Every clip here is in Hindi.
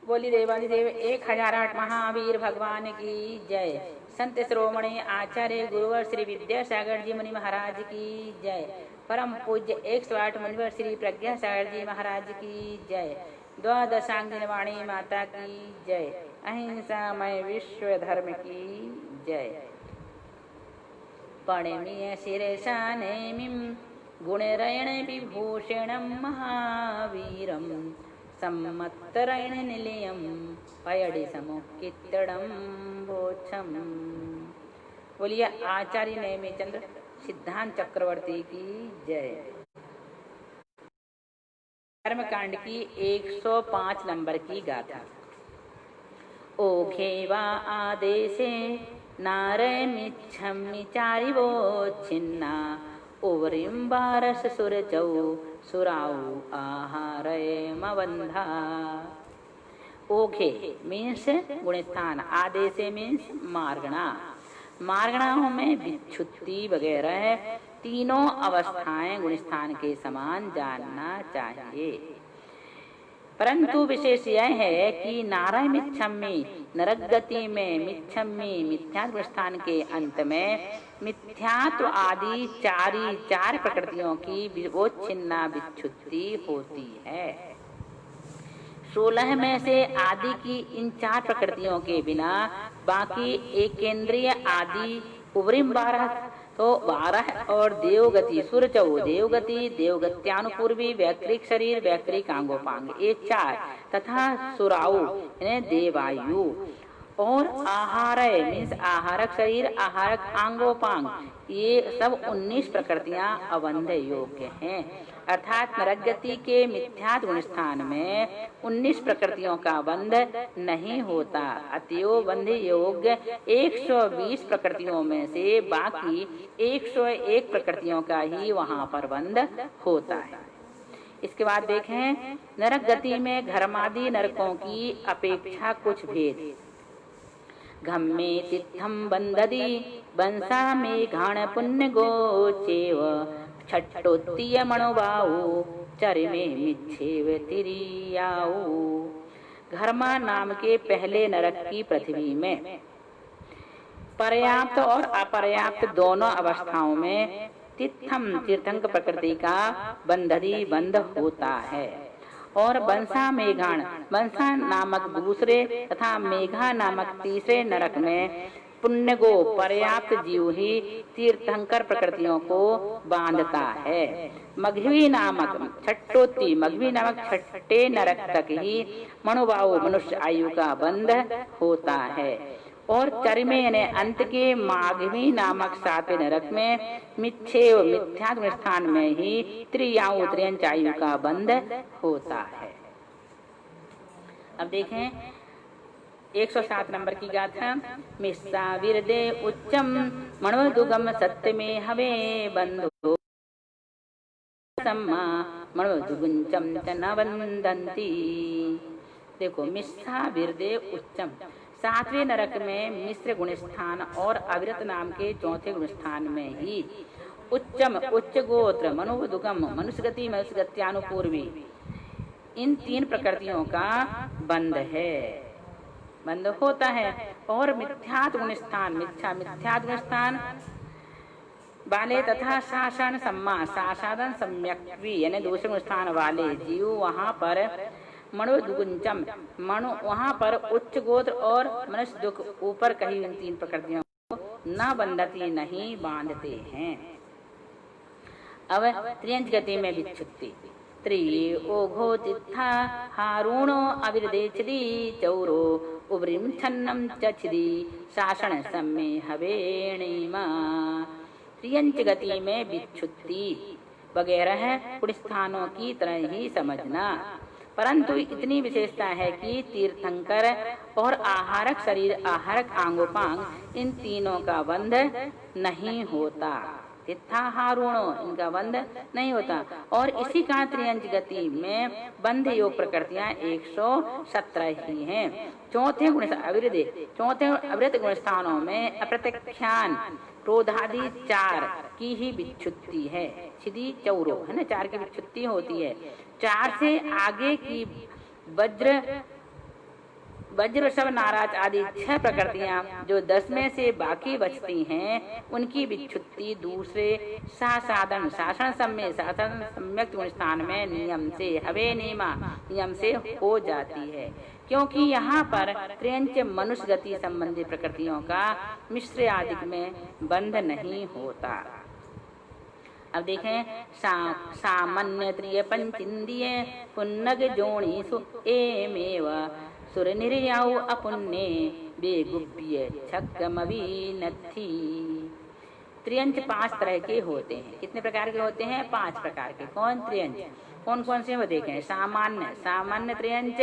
बोली देवादिदेव 1008 महावीर भगवान की जय। संत श्रोमणी आचार्य गुरुवर श्री विद्यासागर जी मुनि महाराज की जय। परम पूज्य 108 मुनिवर श्री प्रज्ञासागर जी महाराज की जय। द्वादशांगिनी वाणी माता की जय। अहिंसामय विश्व धर्म की जय। पणमीय शिरसा नेमिं गुणरयण विभूषणं महावीरं सम्मत्तरयण निलयं पयडि समुक्कित्तडं बोच्छम। बोलिए आचार्य नेमिचंद्र सिद्धांत चक्रवर्ती की जय। कर्मकांड की 105 नंबर की गाथा। ओखेवा आदेशे नारयमिच्छमि चारिवोच्छिन्ना उवरिं बारस सुरचौ सुराऊ आहारयमवंधा। ओखे मीन्स गुणस्थान, आदेशे मीन्स मार्गणा। मार्गणाओं में विच्छुत्ति वगैरह तीनों अवस्थाएं गुणस्थान के समान जानना चाहिए। परंतु विशेष यह है कि नारायण मिच्छम्मी नरगति में मिच्छम्मी मिथ्यात्व स्थान के अंत में मिथ्यात्व आदि चार प्रकृतियों की विवोच्छिन्ना विच्छुत्ति होती है। 16 में से आदि की इन 4 प्रकृतियों के बिना बाकी एकेंद्रीय आदि उवरिम 12 तो 12 और देवगति सुरचौ देवगति देवगत्यानुपूर्वी वैक्रिक शरीर वैक्रिक आंगोपांग ये 4 तथा सुराऊ यानी देवायु और आहारय मीन्स आहारक शरीर आहारक आंगोपांग ये सब 19 प्रकृतियां अवंध योग्य हैं। अर्थात नरगति के मिथ्यात्व गुण स्थान में 19 प्रकृतियों का बंध नहीं होता। अतएव बंध योग्य 120 प्रकृतियों में से बाकी 101 प्रकृतियों का ही वहां पर बंध होता है। इसके बाद देखें नरक गति में घर्मादि नरकों की अपेक्षा कुछ भेद। घम्मे तिथम बंददी बंसा में घाण पुण्य गोचेव छट्टोत्तीय मनोबाऊ चरमे मिच्छेव तिरियाऊ। घर्मा नाम के पहले नरक की पृथ्वी में पर्याप्त और अपर्याप्त दोनों अवस्थाओं में तिथम तीर्थंक प्रकृति का बंधदी बंध होता है। और बंसा मेघान बंसा नामक दूसरे तथा मेघा नामक तीसरे नरक में पुण्य गो पर्याप्त जीव ही तीर्थंकर प्रकृतियों को बांधता है। मघवी नामक छट्टोत्ती मघवी नामक छठे नरक तक ही मनुभाव मनुष्य आयु का बंध होता है। और चरमे ने अंत के माघवी नामक 7वें नरक में मिच्छेव मिथ्यात्म स्थान में ही त्रियाऊ त्रियंच आयु का बंध होता है। अब देखें 107 नंबर की गाथा। मिस्सा विरदे उच्चम मणवदुगम सत्य में हवे बंधो सम्मा मणवदुगुंचम च न वंदंती। देखो मिस्सा विरदे उच्चम 7वें नरक में मिश्र गुणस्थान और अविरत नाम के 4थे गुणस्थान में ही उच्चम उच्च गोत्र मनोदुगम मनुष्यगति मनुष्यगत्यानुपूर्वी इन 3 प्रकृतियों का बंध है बंध होता है। और मिथ्यात्व गुणस्थान मिथ्यात्व गुणस्थान वाले तथा शासन सम्मा शासन सम्यक्वी यानी दूसरे गुणस्थान वाले जीव वहां पर मणोदुगुंचम मणु वहां पर उच्च गोत्र और मनुष्य दुख ऊपर कही इन 3 प्रकृतियों को न बंधती नहीं बांधते हैं। अब त्रियंच गति में विच्छुत्ति त्रि ओघो तिथा हारूणो अविरदेचदी चौरो उब्रिम छन्नम चछदी शासन सम्मे हवेणीमा। त्रियंच गति में विच्छुत्ति वगैरह गुणस्थानों की तरह ही समझना। परंतु इतनी विशेषता है कि तीर्थंकर और आहारक शरीर आहारक आंगोपांग इन तीनों का बंध नहीं होता। तिथा हारूणो इनका बंध नहीं होता। और इसी का त्रियंच गति में बंध योग प्रकृतियां 117 ही हैं। चौथे अविरत गुण स्थानों में अप्रत्यख्यान क्रोधादि 4 की ही विच्छुत्ति है। छिदी चौरो है ना 4 की विच्छुत्ति होती है। 4 से आगे की वज्र वज्र वृषभ नाराज आदि 6 प्रकृतियां जो 10 में से बाकी बचती हैं, उनकी विच्छुत्ति दूसरे साधारण शासन सम्यक गुण स्थान में नियम से हवे नियम से हो जाती है, क्योंकि यहाँ पर त्र्यंच मनुष्य गति संबंधी प्रकृतियों का मिश्र आदि में बंध नहीं होता। अब देखें सामान्य त्रिय पंचिंद्रिय पुन्नग जोणीसु एमेव सुर निर्याऊ अपुण्य बेगुप्य छक्कमवीनथी। त्रियंच 5 तरह के होते हैं। कितने प्रकार के होते हैं? 5 प्रकार के। कौन त्रियंच? कौन कौन से वो देखें। सामान्य त्रियंच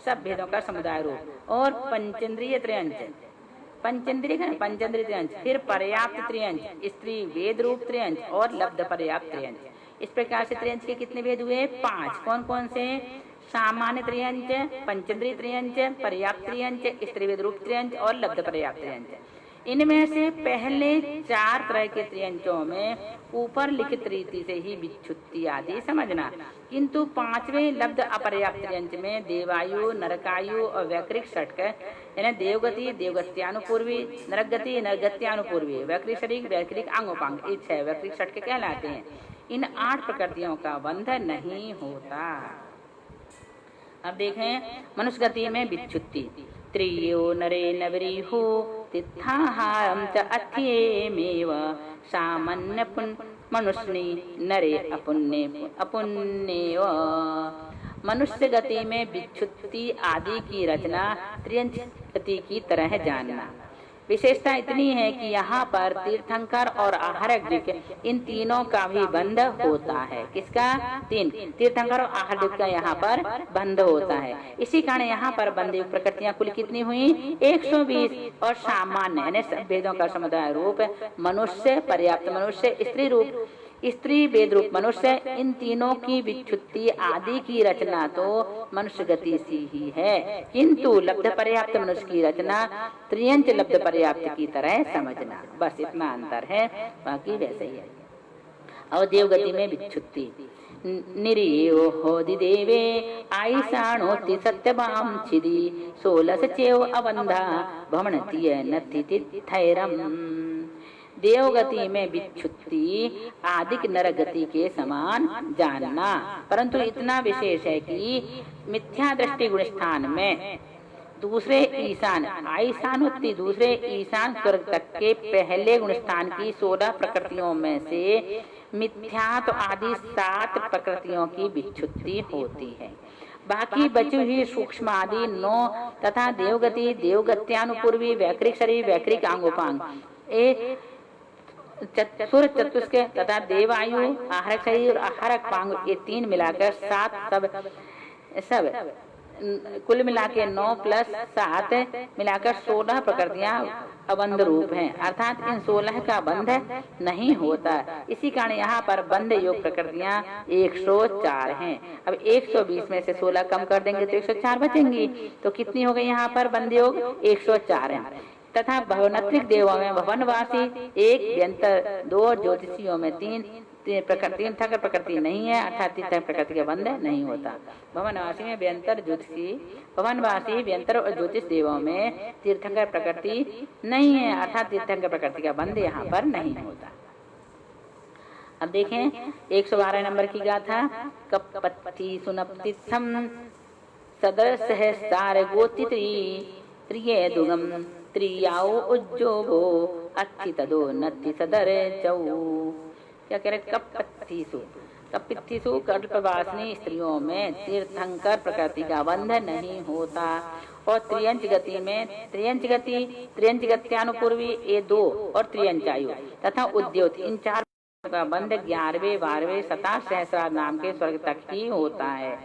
सब भेदों का समुदाय रूप, और पंचेंद्रिय त्रियंच, पंचेंद्रिय त्रियंच, फिर पर्याप्त त्रियंच, स्त्री वेद रूप त्रियंच और लब्ध पर्याप्त त्रियंच। इस प्रकार से त्रियंच के कितने भेद हुए? 5। कौन कौन से? सामान्य त्रियंच, पंचेंद्रिय त्रियंच, पर्याप्त त्रियंच, स्त्री वेद रूप त्रियंच और लब्ध पर्याप्त त्रियंच। इनमें से पहले 4 तरह के त्रियंचों में ऊपर लिखित रीति से ही विच्छुत्ति आदि समझना, किंतु 5वें लब्ध अपर्याप्त त्रियंच में देवायु, नरकायु और वैकृक षटक यानी देवगति देवगत्यानुपूर्वी, नरगति नरगत्यानुपूर्वी, वैकृक शरीर वैकृक अंगोपांग, 6 वैकृक षटक कहलाते हैं। इन 8 प्रकृतियों का बंध नहीं होता। अब देखें मनुष्य गति में विच्छुत्ति। त्रियो नरे नवरीहो तिथाहारम च अथ्येमेव सामान्य मनुष्यनि नरे अपुण्येव। मनुष्य गति में विच्छुत्ति आदि की रचना त्रियंच गति की तरह जानना। विशेषता इतनी है कि यहाँ पर तीर्थंकर और आहारक इन तीनों का भी बंध होता है। किसका? 3 तीर्थंकर और आहारक का यहाँ पर बंध होता है। इसी कारण यहाँ पर बंधी प्रकृतियां कुल कितनी हुई? 120। और सामान्य यानी सब भेदों का समुदाय रूप मनुष्य, पर्याप्त मनुष्य, स्त्री रूप स्त्री वेद रूप मनुष्य, इन तीनों की विच्छुत्ति आदि की रचना तो मनुष्य गति सी ही है, किंतु लब्ध पर्याप्त मनुष्य की रचना त्रियंच लब्ध पर्याप्त की तरह समझना। बस इतना अंतर है, बाकी वैसे ही है। और देवगति में विच्छुत्ति। निरियो होदि देवे आईसाणोति सत्यवाम छिदी 16 चेव अबंधा भवनतीय नथि थैरम। देवगति में विच्छुत्ति आदिक नरगति के समान जानना, परंतु इतना विशेष है कि मिथ्या दृष्टि गुण स्थान में दूसरे ईशान आईशानोत्ति दूसरे ईशान स्वर्ग तक के पहले गुण स्थान की 16 प्रकृतियों में से मिथ्यात्व आदि 7 प्रकृतियों की विच्छुत्ति होती है। बाकी बची हुई सूक्ष्म आदि 9 तथा देवगति देवगत्यानुपूर्वी वैकृक शरीर वैकृक अंगोपांग सुर चतुष्क तथा देवायु आहारक शरीर और आहारक पांग, ये 3 मिलाकर 7 सब कुल मिला के 9 + 7 मिलाकर 16 प्रकृतियां अबंध रूप हैं, अर्थात इन 16 का बंध नहीं होता। इसी कारण यहाँ पर बंध योग प्रकृतियां 104 हैं। अब 120 में से 16 कम कर देंगे तो 104 बचेंगी, तो कितनी हो गई यहाँ पर बंध योग? 104 है। तथा भवनत्रिक देवों में भवनवासी 1 व्यंतर 2 ज्योतिषियों में 3 तीर्थंकर प्रकृति नहीं है, अर्थात तीर्थंकर प्रकृति का बंध नहीं होता। भवनवासी में व्यंतर ज्योतिषी, भवनवासी व्यंतर और ज्योतिष देवों में तीर्थंकर प्रकृति नहीं है, अर्थात तीर्थंकर प्रकृति का बंध यहाँ पर नहीं होता। अब देखें 112 नंबर की गाथा। कपपति सुनपतिथम सदर सहस्तार गोतित्री त्रिये दुगम त्रियाओ उज्जोगो अच्छी तदो नत्ति सदर चौ। क्या कह रहे? कपित्थिसु कल्पवासिनी स्त्रियों में तीर्थंकर प्रकृति का बंध नहीं होता। और त्रियंच गति में त्रियंच गत्यानुपूर्वी ये 2 और त्रियंचायु तथा उद्योत, इन 4 का बंध 11वें 12वें 27 सहस्रार नाम के स्वर्ग तक ही होता है।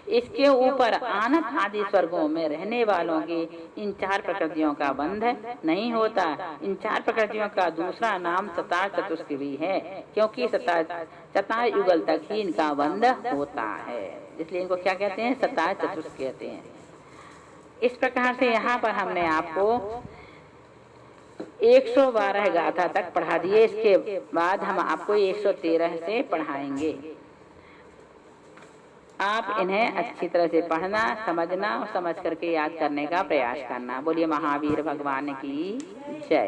इसके ऊपर आनंद आदि स्वर्गों में रहने वालों की इन 4 प्रकृतियों का बंध नहीं होता। इन 4 प्रकृतियों का दूसरा नाम सतार चतुष्क भी है, क्योंकि सतार युगल तक ही इनका बंध होता है, इसलिए इनको क्या कहते हैं? सतार चतुष्क कहते हैं। इस प्रकार से यहाँ पर हमने आपको 112 गाथा तक पढ़ा दिए। इसके बाद हम आपको 113 से पढ़ाएंगे। आप इन्हें अच्छी तरह से पढ़ना, समझना और समझ करके याद करने का प्रयास करना। बोलिए महावीर भगवान की जय।